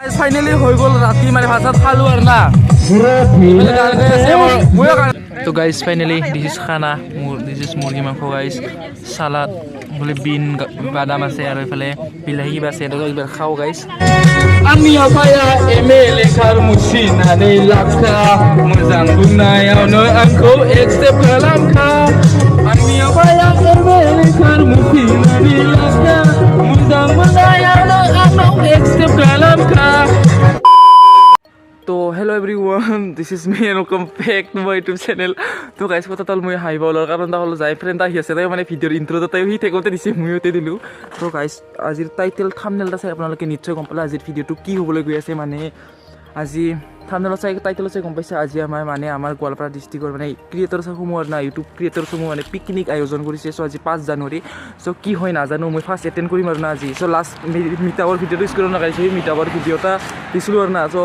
Finally হৈ গ'ল ৰাতি মানে ভাত চাত খালোঁ আৰু না তো গাইজ ফাইনেলি দিছ ইজ খানা দিছ ইজ মুৰ্গী মাংস গাইজ চালাড বোলে বিন বাদাম আছে আৰু এইফালে বিলাহী কিবা আছে এইবাৰ খাওঁ গাইজ আমি আফায়া MLA खार मुसिनानै लाखा मोजां बुंनायावनो आंखौ एक्सेप्ट खालामखा आंनि आफाया MLA खार मुसिनानै लाखा मोजां बुंनायावनो आंखौ एक्सेप्ट खालामखा तो hello everyone this is me and welcome back to my YouTube channel तो गाइस কথা তাল মই হাই বলৰ কাৰণ তা হল যাই ফ্ৰেন্ড আহি আছে তাই মানে ভিডিওৰ ইন্ট্ৰোতে তাই হি টেকতে দিছে মইতে দিলো তো গাইস আজিৰ টাইটেল থাম্বনেলটা চাই আপোনালোকে নিশ্চয় গম পালে আজিৰ ভিডিওটো কি হ'বলৈ গৈ আছে মানে আজি থাম্বনেলত চাই টাইটেলত চাই গম পাইছে আজি আমাৰ গোৱালপাৰা ডিস্ট্ৰিক্টৰ মানে ক্ৰিয়েটৰ সমূহৰ না ইউটিউব ক্ৰিয়েটৰ সমূহ মানে পিকনিক আয়োজন কৰিছে সো আজি 5 জানুৱাৰী সো কি হয় নাজানো মই ফাৰ্ষ্ট এটেন্ড কৰিম আৰু না আজি সো লাষ্ট মিটাবৰ ভিডিওটো স্ক্ৰীন লগাইছে মিটাবৰ ভিডিওটা দিছিলো আৰু না সো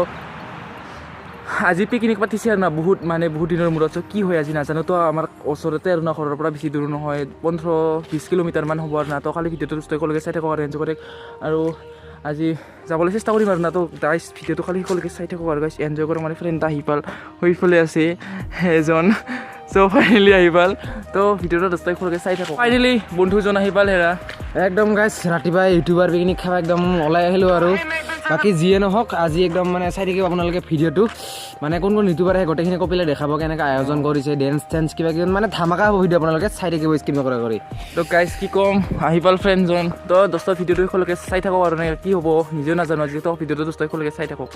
আজি পিকনিক পাতিছে আৰু না বহুত দিনৰ মূৰত কি হয় আজি নাজানো তো আমাৰ ওচৰতে আৰু না ঘৰৰ পৰা বেছি দূৰ নহয় 15-20 কিলোমিটাৰমান হ'ব আৰু না তো খালি ভিডিওটো ষ্টকলৈকে চাই থাকক আৰু এনজয় কৰক আৰু আজি যাবলৈ চেষ্টা কৰিম আৰু না তো গাইজ ভিডিওটো খালি সকলোকে চাই থাকক আৰু গাইজ এনজয় কৰক মানে ফ্ৰেণ্ড আহি পাল হৈফালে আছে এজন সো ফাইনেলি আহি পাল তো ভিডিওটো দস্তাইখলৈকে চাই থাকক ফাইনেলি বন্ধুজন আহি পাল হেৰা একদম গাইজ ৰাতিপুৱা ইউটিউবাৰ পিকনিক খাব একদম ওলাই আহিলোঁ আৰু বাকী যিয়ে নহওক আজি একদম মানে চাই থাকিব আপোনালোকে ভিডিঅ'টো মানে কোন ইউটিউবাৰে গোটেইখিনি কপিলে দেখাব কেনেকৈ আয়োজন কৰিছে ডেন্স চেন্স কিবা কিবি মানে ধামাকা হ'ব ভিডিঅ' আপোনালোকে চাই থাকিব স্কিপ নকৰা কৰি তো গাইজ কি ক'ম আহি পাল ফ্ৰেণ্ডজন তো দস্তা ভিডিঅ'টো সকলোকে চাই থাকক আৰু কি হ'ব নিজেও নাজানো আজি তো ভিডিঅ'টো দস্তাইখলৈকে চাই থাকক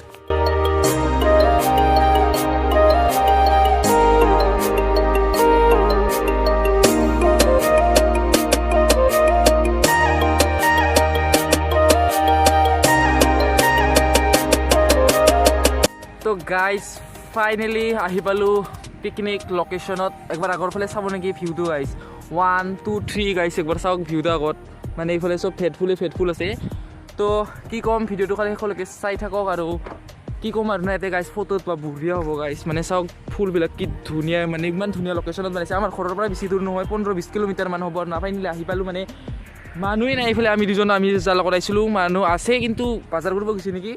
তো গাইজ ফাইনেলি আহি পালোঁ পিকনিক লোকেশ্যনত একবাৰ আগৰ ফালে চাব নেকি ভিউটো গাইজ 1 2 3 গাইজ একবাৰ চাওক ভিউটো আগত মানে এইফালে চব ফেটফুল আছে তো কি ক'ম ভিডিঅ'টো খালি সকলোকে চাই থাকক আৰু কি ক'ম আৰু না ইয়াতে গাইজ ফটোত বা বঢ়িয়া হ'ব গাইজ মানে চাওক ফুলবিলাক কি ধুনীয়া মানে ইমান ধুনীয়া লোকেশ্যনত বনাইছে আমাৰ ঘৰৰ পৰা বেছি দূৰ নহয় 15-20 কিলোমিটাৰমান হ'ব আৰু না ফাইনেলি আহি পালোঁ মানে মানুহেই নাই এইফালে আমি দুজন যাৰ লগত আহিছিলোঁ মানুহ আছে কিন্তু বজাৰ কৰিব গৈছে নেকি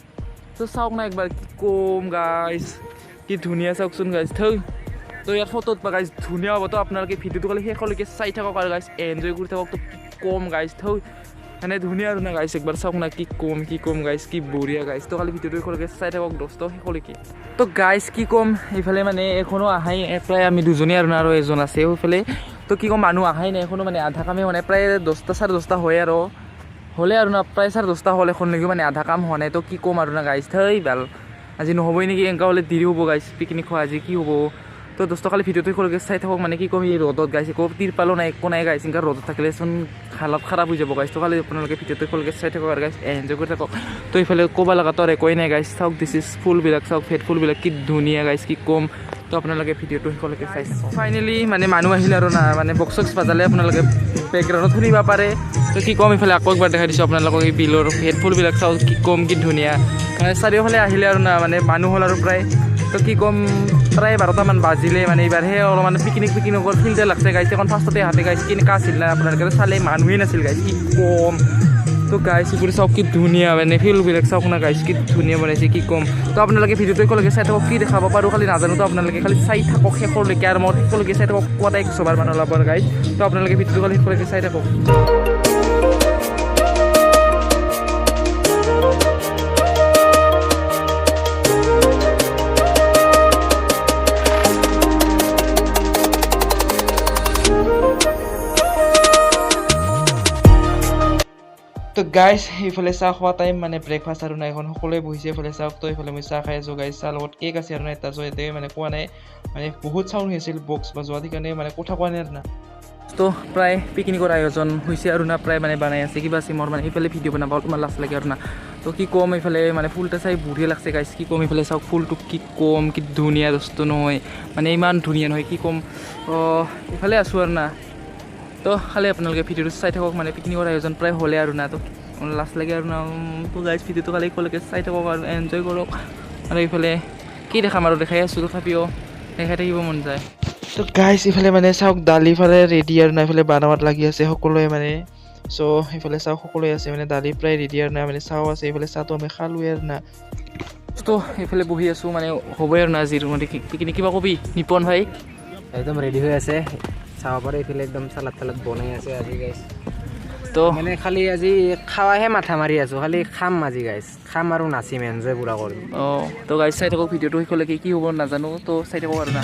তো চাওক না একবাৰ কি ক'ম গাইজ কি ধুনীয়া চাওকচোন গাইজ থৈ তো ইয়াৰ ফটোত বা গাইজ ধুনীয়া হ'ব তো আপোনালোকে ভিডিঅ'টো খালি শেষলৈকে চাই থাকক আৰু গাইজ এনজয় কৰি থাকক তো ক'ম গাইজ থৈ মানে ধুনীয়া আৰু না গাইজ একবাৰ চাওক না কি ক'ম গাইজ কি বঢ়িয়া গাইজ তো খালি ভিডিঅ'টো শেষলৈকে চাই থাকক দস্ত শেষলৈকে তো গাইজ কি ক'ম এইফালে মানে এখনো আহাই প্ৰায় আমি দুজনেই আৰু না আৰু এজন আছে সেইফালে তো কি ক'ম মানুহ আহাই নাই এখনো মানে আধা কামে মানে প্ৰায় 10-10:30 হয় আৰু হ'লে আৰু না প্ৰায় 10:30 হ'ল এখন নেকি মানে আধা কাম হোৱা নাই তো কি ক'ম আৰু না গাইজ থৈ ভাল আজি নহ'বই নেকি এনেকুৱা হ'লে দেৰি হ'ব গাইজ পিকনিক খোৱা আজি কি হ'ব তো দস্ত খালি ভিডিঅ'টো সকলোকে চাই থাকক মানে কি ক'ম এই ৰ'দত গাইজ একো তিৰপালো নাই একো নাই গাইজ এনেকুৱা ৰ'দত থাকিলেচোন হালত খাৰাপ হৈ যাব গাইজ তো খালি আপোনালোকে ভিডিঅ'টো সকলোকে চাই থাকক আৰু গাইজ এনজয় কৰি থাকক তো এইফালে ক'ব লগাতো আৰু একোৱেই নাই গাইজ চাওক দিছ ইজ ফুলবিলাক চাওক ফুলবিলাক কি ধুনীয়া গাইজ কি ক'ম তো আপোনালোকে ভিডিঅ'টো সকলোকে চাই থাকক ফাইনেলি মানে মানুহ আহিলে আৰু না মানে বক্স বাজালে আপোনালোকে বেকগ্ৰাউণ্ডত শুনিব পাৰে তো কি ক'ম এইফালে আকৌ একবাৰ দেখাই দিছোঁ আপোনালোকক এই বিলৰ ফুলবিলাক চাওক কি ক'ম কি ধুনীয়া মানে চাৰিওফালে আহিলে আৰু না মানে মানুহ হ'ল আৰু প্ৰায় তো কি ক'ম প্ৰায় 12টামান বাজিলে মানে এইবাৰহে অলপমান পিকনিকৰ ফিল্ডে লাগছে গাইছ এখন ফাৰ্ষ্টতে হাতে গাইছ কেনেকুৱা আছিল না আপোনালোকে চালে মানুহেই নাছিল গাইছ কি ক'ম তো গাইছ এইবোৰ চাওক কি ধুনীয়া মানে ফিল্ডবিলাক চাওক না গাইছ কি ধুনীয়া বনাইছে কি ক'ম তো আপোনালোকে ভিডিঅ'টো একেলগে চাই থাকক কি দেখাব পাৰোঁ খালি নাজানো তো আপোনালোকে খালি চাই থাকক শেষলৈকে আৰু মই শেষলৈকে চাই থাকক কোৱা 100 বাৰ ওলাব গাইছ তো আপোনালোকে ভিডিঅ'টো খালি শেষলৈকে চাই থাকক তো গাইজ এইফালে চাহ খোৱা টাইম মানে ব্ৰেকফাষ্ট আৰু না এখন সকলোৱে বহিছে এইফালে চাওক তো এইফালে মই চাহ খাই আছোঁ গাইজ চাহ লগত কেক আছে আৰু না এটা ইয়াতে মানে কোৱা নাই মানে বহুত চাউণ্ড হৈ আছিল বক্স বাজোৱা সেইকাৰণে মানে কথা কোৱা নাই আৰু না তো প্ৰায় পিকনিকৰ আয়োজন হৈছে আৰু না প্ৰায় মানে বনাই আছে কিবা চিমৰ মানে এইফালে ভিডিঅ' বনাব তোমাৰ লাজ লাগে আৰু না তো কি ক'ম এইফালে মানে ফুলটা চাই বঢ়িয়া লাগছে গাইজ কি ক'ম এইফালে চাওক ফুলটো কি ক'ম কি ধুনীয়া দস্ত নহয় মানে ইমান ধুনীয়া নহয় কি ক'ম এইফালে আছোঁ আৰু না তো খালি আপোনালোকে ভিডিঅ'টো চাই থাকক মানে পিকনিকৰ আয়োজন প্ৰায় হ'লে আৰু না তো লাজ লাগে আৰু না তো গাইজ ভিডিঅ'টো খালি সকলোকে চাই থাকক আৰু এনজয় কৰক আৰু এইফালে কি দেখাম আৰু দেখাই আছোঁ তথাপিও দেখাই থাকিব মন যায় তো গাইজ এইফালে মানে চাওক দালি ফালে ৰেডি আৰু না এইফালে বানাৱাত লাগি আছে সকলোৱে মানে চ' এইফালে চাহ সকলোৱে আছে মানে দালি প্ৰায় ৰেডি আৰু না মানে চাহও আছে এইফালে চাহটো আমি খালোৱে আৰু না তো এইফালে বহি আছোঁ মানে হ'বই আৰু না আজিৰ মানে পিকনিক কিবা কবি নিপন ভাই একদম ৰেডি হৈ আছে চাব পাৰে এইফালে একদম চালাদ বনাই আছে আজি গাইছ তো মানে খালি আজি খাৱাহে মাথা মাৰি আছোঁ খালি খাম আজি গাইছ খাম আৰু নাচিম এনজয় পুৰা কৰিম অঁ তো গাইজ চাই থাকক ভিডিঅ'টো শেষলৈকে কি হ'ব নাজানো তো চাই থাকক আৰু না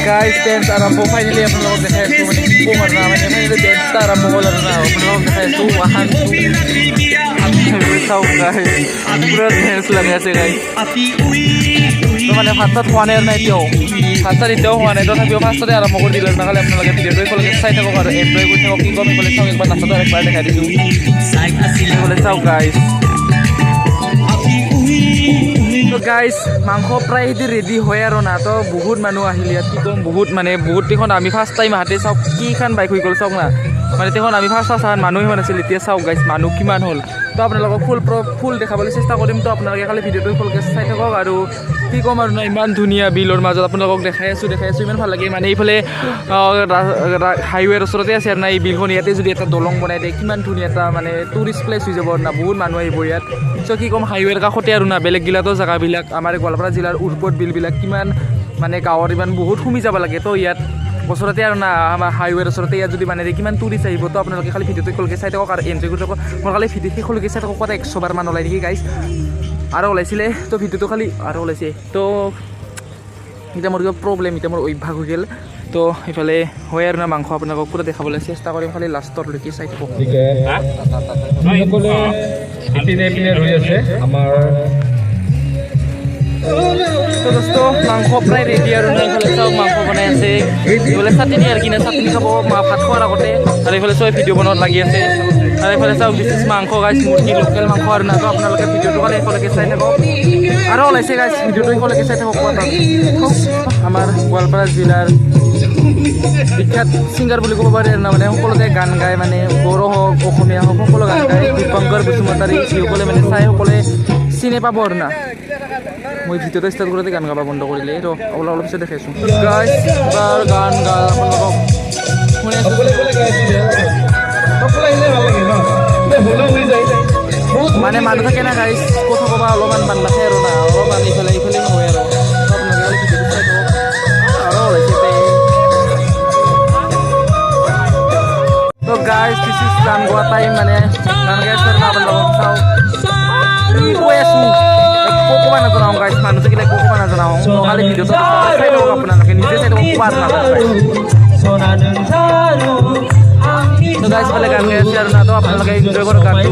গাইজ ডেন্স আৰম্ভ ফাইনেলি আপোনালোকক দেখাই আছোঁ মানে কি ক'ম আৰু না মানে ফাইনেলি ডেন্সটা আৰম্ভ হ'ল আৰু না আপোনালোকক দেখাই আছোঁ ৱান চাওক গাইজ পুৰা ডেন্স লাগি আছে গাইজ তো মানে ভাত চাত হোৱা নাই আৰু না এতিয়াও ভাত চাত এতিয়াও হোৱা নাই তথাপিও ফাৰ্ষ্টতে আৰম্ভ কৰি দিলে নহ'লে আপোনালোকে ভিডিঅ'টো একেলগে চাই থাকক আৰু এনজয় কৰি থাকক কি ক'ম এইফালে চাওক একবাৰ নাচাটো একবাৰ দেখাই দিছোঁ এইফালে চাওক গাইজ তো গাইজ মাংস প্ৰায় সেইটো ৰেডি হয় আৰু না তো বহুত মানুহ আহিলে ইয়াত কি ক'ম বহুত মানে বহুত দেখোন আমি ফাৰ্ষ্ট টাইম আহাতে চাওক কিখন বাইক হৈ গ'ল চাওক না মানে দেখোন আমি ফাৰ্ষ্ট চাওঁ মানুহ ইমান আছিল এতিয়া চাওক গাইজ মানুহ কিমান হ'ল তো আপোনালোকক ফুল দেখাবলৈ চেষ্টা কৰিম তো আপোনালোকে খালি ভিডিঅ'টো ফুলকৈ চাই থাকক আৰু কি ক'ম আৰু না ইমান ধুনীয়া বিলৰ মাজত আপোনালোকক দেখাই আছোঁ ইমান ভাল লাগে মানে এইফালে হাইৱেৰ ওচৰতে আছে আৰু না এই বিলখন ইয়াতে যদি এটা দলং বনাই দিয়ে কিমান ধুনীয়া এটা মানে টুৰিষ্ট প্লেচ হৈ যাব আৰু না বহুত মানুহ আহিব ইয়াত চ' কি ক'ম হাইৱেৰ কাষতে আৰু না বেলেগ গিলাতো জেগাবিলাক আমাৰ গোৱালপাৰা জিলাৰ উৰ্পদ বিলবিলাক কিমান মানে গাঁৱৰ ইমান বহুত সুমি যাব লাগে তো ইয়াত ওচৰতে আৰু না আমাৰ হাইৱেৰ ওচৰতে ইয়াত যদি মানে কিমান টুৰিষ্ট আহিব তো আপোনালোকে খালি ভিডিঅ'টো শেষলৈকে চাই থাকক আৰু এনজয় কৰি থাকক মোৰ খালি ভিডিঅ' শেষলৈকে চাই থাকক ক'ত 100 বাৰমান ওলাই নেকি গাইজ আৰু ওলাইছিলে তো ভিডিঅ'টো খালি আৰু ওলাইছে তো এতিয়া মোৰ কিবা প্ৰব্লেম এতিয়া মোৰ অভ্যাস হৈ গ'ল তো এইফালে হয় আৰু না মাংস আপোনালোকক পুৰা দেখাবলৈ চেষ্টা কৰিম খালি লাষ্টলৈকে চাই থাকক তো দোস্ত মাংস প্ৰায় ৰেডি আৰু এইফালে চাওক মাংস বনাই আছে এইফালে চাটনি আৰু কিনা চাটনি খাব ভাত খোৱাৰ আগতে আৰু এইফালে চব ভিডিঅ' বনোৱাত লাগি আছে আৰু এইফালে চাওক দিছ ইজ মাংস গাইছ মুৰ্গী লোকেল মাংস আৰু না তো আপোনালোকে ভিডিঅ'টো খালি একেলগে চাই থাকক আৰু ওলাইছে গাইছ ভিডিঅ'টো একেলগে চাই থাকক আমাৰ গোৱালপাৰা জিলাৰ বিখ্যাত ছিংগাৰ বুলি ক'ব পাৰি আৰু না মানে সকলোতে গান গায় মানে বড়ো হওক অসমীয়া হওক সকলো গান গায় দীপংকৰ বসুমতাৰী যিসকলে মানে চাই সকলে চিনি পাব আৰু না মই ভিডিঅ'টো ষ্টাৰ্ট কৰোঁতে গান গাব বন্ধ কৰিলে ৰ অলপ পিছত দেখাইছোঁ গাইছ এবাৰ গান গা আপোনালোকক শুনি আছোঁ মানে মানুহ থাকে না গাইছ কথা ক'বা অলপমান মান নাথাকে আৰু না অলপমান ইফালে হয় আৰু আপোনালোকে ভিডিঅ'টো চাই থাকক আৰু ওলাইছে তো গাইজ দিছ ইজ গান গোৱা টাইম মানে গান গাইছে আৰু আপোনালোকক চাওক কি কৈ আছোঁ একো ক'ব নাজানাওঁ গাইজ মানুহ থাকিলে একো ক'ব নাজানাওঁ খালি ভিডিঅ'টো চাই থাকক আপোনালোকে নিজে চাই থাকক কোৱা নাজানো তো গাইজ ফালে গান গাই আছে আৰু না তো আপোনালোকে এনজয় কৰক গানটো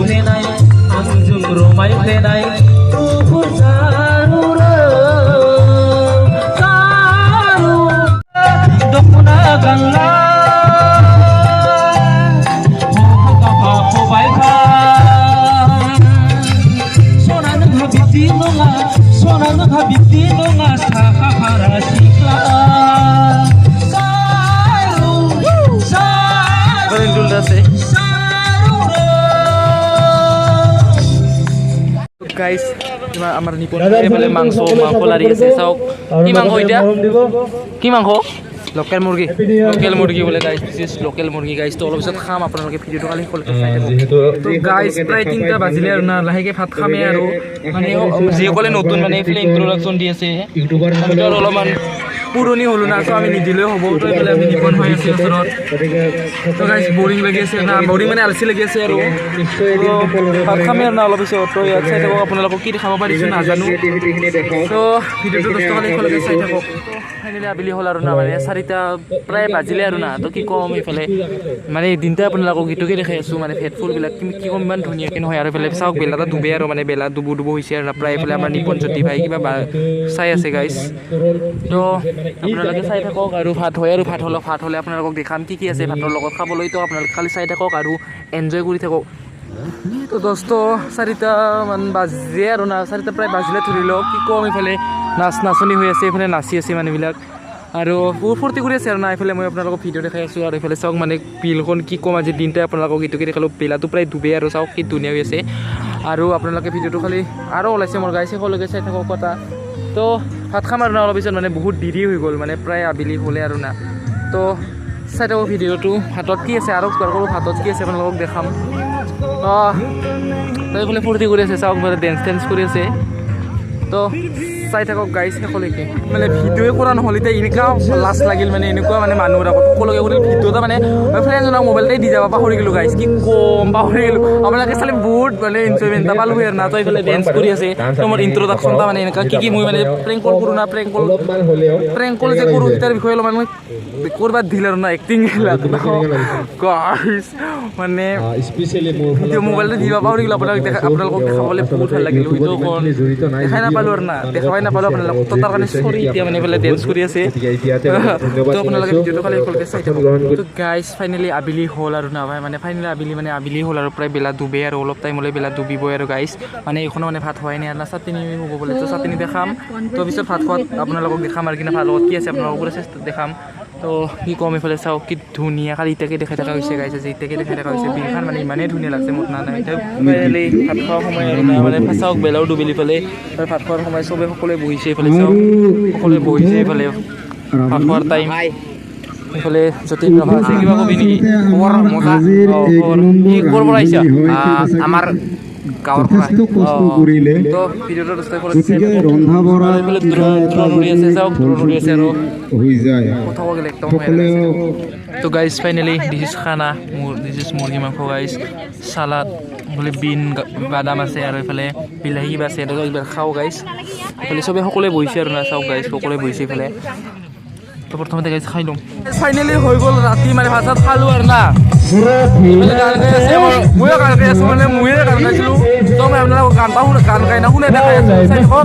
গাইজ আমাৰ নিপন এইফালে মাংস লাৰি আছে চাওক কি মাংস এতিয়া কি মাংস লোকেল মুৰ্গী বোলে গাইজ দিছ ইজ লোকেল মুৰ্গী গাইজ তো অলপ পিছত খাম আপোনালোকে ভিডিঅ'টো খালি সকলোকে চাই থাকক তো গাইজ প্ৰায় 3টা বাজিলে আৰু না লাহেকৈ ভাত খামেই আৰু মানে যিসকলে নতুন মানে এইফালে ইন্ট্ৰডাকশ্যন দি আছে ইউটিউবাৰ অলপমান পুৰণি হ'লো না তো আমি নিদিলেও হ'ব তো এইফালে আমি নিপন হৈ আছে ওচৰত তো গাইজ বৰিং লাগি আছে না বৰিং মানে আলচি লাগি আছে আৰু ভাত খামেই আৰু না অলপ পিছত তো ইয়াত চাই থাকক আপোনালোকক কি দেখাব পাৰিছোঁ নাজানো তো ভিডিঅ'টো দোস্ত খালি একেলগে চাই থাকক ফাইনেলি আবেলি হ'ল আৰু না মানে 4টা প্ৰায় বাজিলে আৰু না তো কি ক'ম এইফালে মানে দিনতে আপোনালোকক গীতকে দেখাই আছোঁ মানে ফেটফুলবিলাক কি ক'ম ইমান ধুনীয়াকৈ নহয় আৰু এইফালে চাওক বেলাটা ডুবে আৰু মানে বেলা ডুবো হৈছে আৰু না প্ৰায় এইফালে আমাৰ নিপন জ্যোতি ভাই কিবা চাই আছে গাইজ তো আপোনালোকে চাই থাকক আৰু ভাত হ'লে আপোনালোকক দেখাম কি আছে ভাতৰ লগত খাবলৈ তো আপোনালোকে খালি চাই থাকক আৰু এনজয় কৰি থাকক তো দোস্ত 4টা মান বাজে আৰু না 4টা প্ৰায় বাজিলে ধৰি লওক কি ক'ম এইফালে নাচনি হৈ আছে এইফালে নাচি আছে মানুহবিলাক আৰু বহুত ফূৰ্তি কৰি আছে আৰু না এইফালে মই আপোনালোকক ভিডিঅ' দেখাই আছোঁ আৰু এইফালে চাওক মানে বিলখন কি ক'ম আজি দিনতে আপোনালোকক এইটোকে দেখালোঁ বেলাটো প্ৰায় ডুবে আৰু চাওক কি ধুনীয়া হৈ আছে আৰু আপোনালোকে ভিডিঅ'টো খালি আৰু ওলাইছে মোৰ গাইছে শেষলৈকে চাই থাকক কথা তো ভাত খাম আৰু না অলপ পিছত মানে বহুত দেৰি হৈ গ'ল মানে প্ৰায় আবেলি হ'লে আৰু না তো চাই থাকক ভিডিঅ'টো ভাতত কি আছে আৰু কৰোঁ ভাতত কি আছে আপোনালোকক দেখাম তো এইফালে ফূৰ্তি কৰি আছে চাওক মানে ডেন্স কৰি আছে তো চাই থাকক গাইজ শেষলৈকে মানে ভিডিঅ'ই কৰা নহ'ল এতিয়া এনেকুৱা লাজ লাগিল মানে এনেকুৱা মানে মানুহৰ আগত সকলোকে কৰি ভিডিঅ' এটা মানে মই ফ্ৰেণ্ডজনক মোবাইলতে দি যাব পাহৰি গ'লোঁ গাইজ কি কম পাহৰি গ'লোঁ আপোনালোকে চালে বহুত মানে এনজয়মেণ্ট এটা পালোঁ আৰু না তো এইফালে ডেন্স কৰি আছে তো মোৰ ইণ্ট্ৰডাকশ্যন এটা মানে এনেকুৱা কি মই মানে প্ৰেংক কল কৰোঁ না প্ৰেংক কল যে কৰোঁ তাৰ বিষয়ে অলপমান মই ক'ৰবাত দিলে আৰু না এক্টিং গাইজ মানে ভিডিঅ' মোবাইলতে দিব পাহৰি গ'লোঁ আপোনালোকক দেখাবলৈ বহুত ভাল লাগিল ভিডিঅ' অকণ দেখাই নাপালোঁ আৰু না দেখাই নাপালোঁ আপোনালোকক তো তাৰ কাৰণে চৰি এতিয়া মানে এইফালে ডেন্স কৰি আছে তো আপোনালোকে ভিডিঅ'টো খালি সকলোকে চাই থাকক তো গাইজ ফাইনেলি আবেলি হ'ল আৰু না ভাই মানে ফাইনেলি আবেলি হ'ল আৰু প্ৰায় বেলা ডুবে আৰু অলপ টাইমলৈ বেলা ডুবিবই আৰু গাইজ মানে এইখনো মানে ভাত হোৱাই নাই আৰু না চাটনি হ'ব বোলে তো চাটনি দেখাম তো পিছত ভাত খোৱাত আপোনালোকক দেখাম আৰু কিনে ভাত লগত কি আছে আপোনালোকৰ চেষ্টা দেখাম তো কি ক'ম এইফালে চাওক কি ধুনীয়া খালি ইটাকে দেখাই থকা হৈছে গাইছে যে ইটাকে দেখাই থকা হৈছে বিলখন মানে ইমানেই ধুনীয়া লাগছে মোৰ নাই এতিয়া ফাইনেলি ভাত খোৱাৰ সময় আৰু না মানে চাওক বেলাও ডুবিলি ফালে ভাত খোৱাৰ সময় চবে সকলোৱে বহিছে এইফালে চাওক সকলোৱে বহিছে এইফালে ভাত খোৱাৰ টাইম এইফালে যতীন ৰভা আছে কিবা কবি নেকি খবৰ মজা কি ক'ৰ পৰা আহিছা আমাৰ গাঁৱৰ পৰা তো ভিডিঅ'টো ড্ৰোন উৰি আছে চাওক ড্ৰোন উৰি আছে আৰু কথা ক'ব গ'লে একদম তো গাইজ ফাইনেলি দিছ ইজ খানা দিছ ইজ মুৰ্গী মাংস গাইজ চালাড এইফালে বিন বাদাম আছে আৰু এইফালে বিলাহী কিবা আছে এইবিলাক এইবাৰ খাওঁ গাইজ এইফালে চবে সকলোৱে বহিছে আৰু না চাওক গাইজ সকলোৱে বহিছে এইফালে তো প্ৰথমতে গাইজ খাই লওঁ ফাইনেলি হৈ গ'ল ৰাতি মানে ভাত চাত খালোঁ আৰু না গান গাই আছে ময়ো গান গাই আছোঁ মানে ময়ে গান গাইছিলোঁ তো মই আপোনালোকক গান গাই শুনে দেখাই আছোঁ চাই থাকক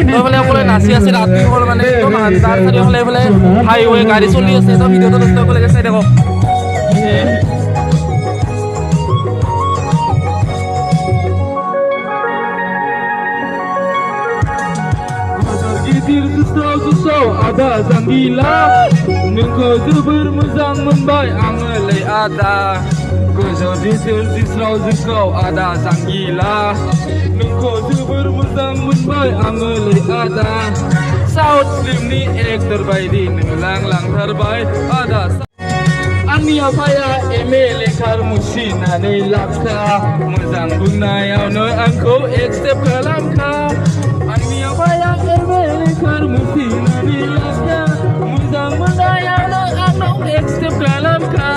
তো এইফালে সকলোৱে নাচি আছে ৰাতি হ'ল মানে একদম আন্ধাৰ চাৰিওফালে এইফালে হাইৱে গাড়ী চলি আছে তো ভিডিঅ'টো সকলোকে চাই থাকক ada Zanggila nengko जोबोर मोजां मोनबाय आङोलै आदा गोजौ दिस्राव ada Zanggila nengko जोबोर मोजां मोनबाय आङोलै आदा साउथ फिल्मनि एक्टर बायदि नों लांथारबाय आदा आंनि आफाया एमए लेखार मुसिनानै लाबखा मोजां बुंनायावनो आंखौ एक्सेप्ट खालामखा आंनि आफाया एमए लेखार मुसिनानै लाबखा मोजां बुंनायावनो आंनाव एक्सेप्ट खालामखा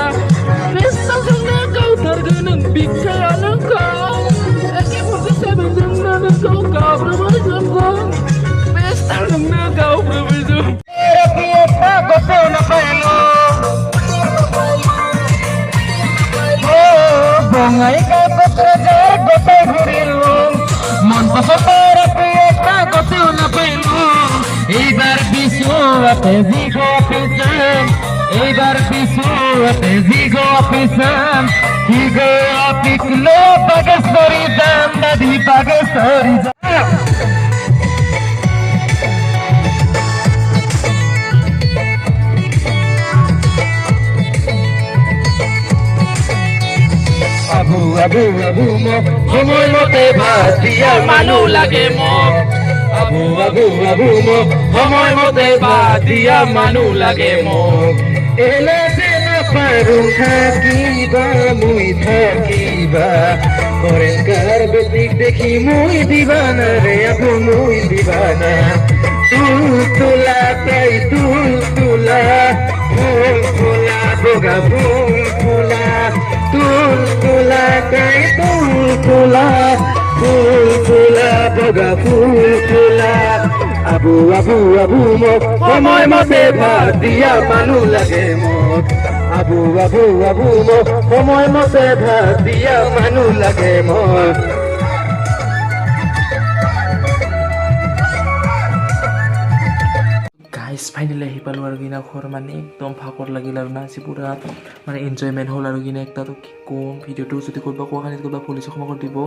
बेस्तावजोंनो गावथारगोन नों बिखाया नोंखौ एखे फुरजि सेबेनजोंनो नोंखौ गाब्रोबोजोबगोन बेस्तावजोंनो गावब्रोबोजोब Bungai kapal kejar gotai gurilung, montas para pieta gotai una pelung. Ibar pisu ate zigo apisam, ibar pisu ate zigo apisam. Higo apiklo bagasori dam, nadi bagasori dam. Abu mo, homoy mote bhatia manu lage mo. Abu mo, homoy mote bhatia manu lage mo. Ele se na paru thakiba, mui thakiba. Koren kar betik dekhi mui divana re, abu mui divana. Tula kai tula, boga tula. Tula kai tula boga tula abu mo homoy mote bhatia manu lage mo abu mo homoy mote bhatia manu lage mo guys finally আহি পালোঁ আৰু কিনা ঘৰ মানে একদম ভাগৰ লাগিল আৰু না আজি পুৰা মানে এনজয়মেণ্ট হ'ল আৰু কিনা একটাতো কি ক'ম ভিডিঅ'টো যদি ক'ৰবাত কোৱাখিনিত ক'ৰবাত পুলিচে ক্ষমা কৰি দিব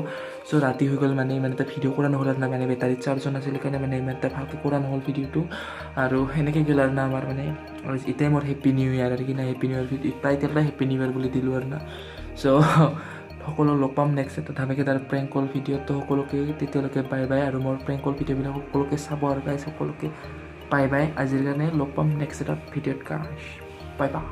চ' ৰাতি হৈ গ'ল মানে ইমান এটা ভিডিঅ' কৰা নহ'ল আৰু না মানে বেটাৰী চাৰ্জ নাছিল কাৰণে মানে ইমান এটা ভালকৈ কৰা নহ'ল ভিডিঅ'টো আৰু সেনেকৈ গ'ল আৰু না আমাৰ মানে এতিয়াই মোৰ হেপ্পী নিউ ইয়াৰ আৰু কিনা হেপ্পী নিউ ইয়াৰ প্ৰায় হেপ্পী নিউ ইয়াৰ বুলি দিলোঁ আৰু না চ' সকলো লগ পাম নেক্সট এটা ধামেকেদাৰ প্ৰেংক কল ভিডিঅ'ত। তো সকলোকে তেতিয়ালৈকে বাই বাই, আৰু মোৰ প্ৰেংক কল ভিডিঅ'বিলাক সকলোকে চাব আৰু গাইজ সকলোকে বাই বাই। আজিৰ কাৰণে লগ পাম নেক্সট এটা ভিডিঅ'ত গাইজ, বাই বাই।